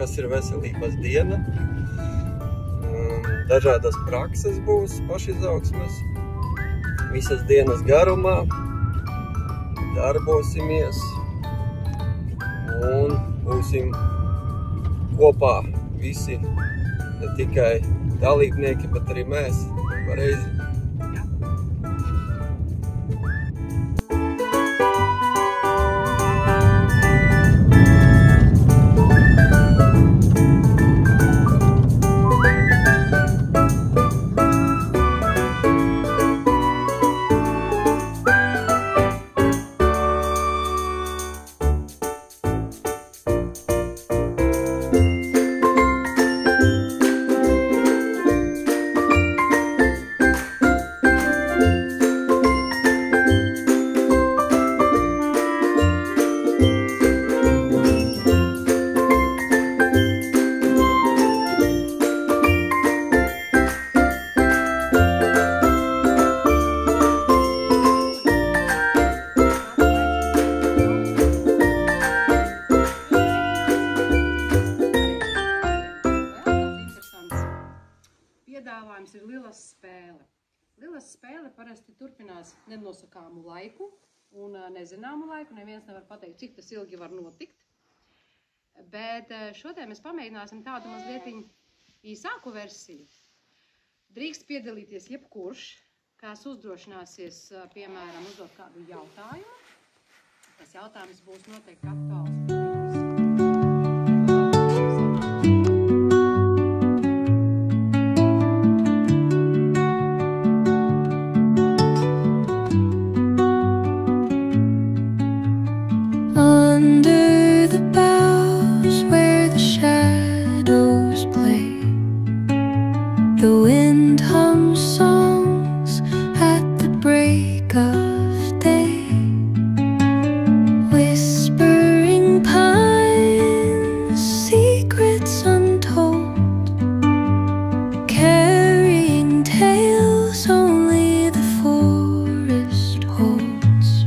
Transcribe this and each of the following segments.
kas ir veselības diena. Dažādas prakses būs pašizaugsmes. Visas dienas garumā darbosimies un būsim kopā visi, ne tikai dalībnieki, bet arī mēs pareizi. Piedāvājums ir lilas spēle. Lilas spēle parasti turpinās nenosakāmu laiku un nezināmu laiku. Neviens nevar pateikt, cik tas ilgi var notikt. Bet šodien mēs pamēģināsim tādu mazliet īsāku versiju. Drīkst piedalīties jebkurš, kas uzdrošināsies, piemēram, uzdot kādu jautājumu. Tas jautājums būs noteikti aktuāls. The wind hums songs at the break of day, whispering pines, secrets untold, carrying tales only the forest holds.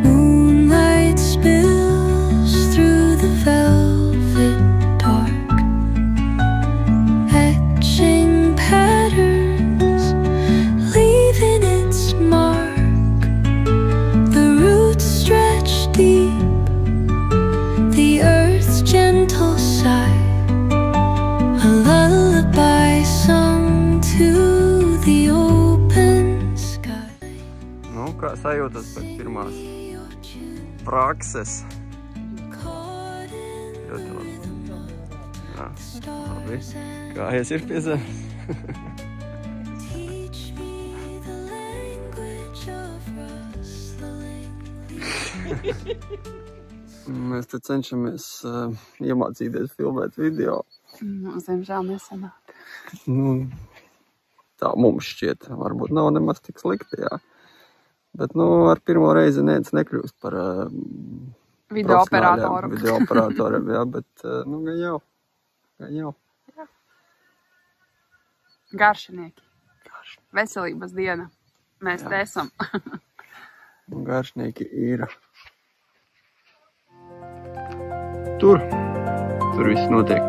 Moonlight spills through the velvet dark, patterns, leaving its mark. The roots stretch deep, the earth's gentle sigh, a lullaby sung to the open sky. Nu, kā sajūtas pēc pirmās prakses? Ļoti labi. Jā, labi. Kājas ir pie zemes? Mēs te cenšamies iemācīties filmēt video. Zemžēl nesanāk. Tā mums šķiet, varbūt nav nemaz tik slikti, jā. Bet, ar pirmo reizi neviens nekļūst par videooperatoriem, jā, bet, gan jau. Garšinieki. Veselības diena. Mēs te esam. Garšnieki ir. Tur viss notiek.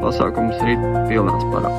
Pasākums rīt pilnā sparā.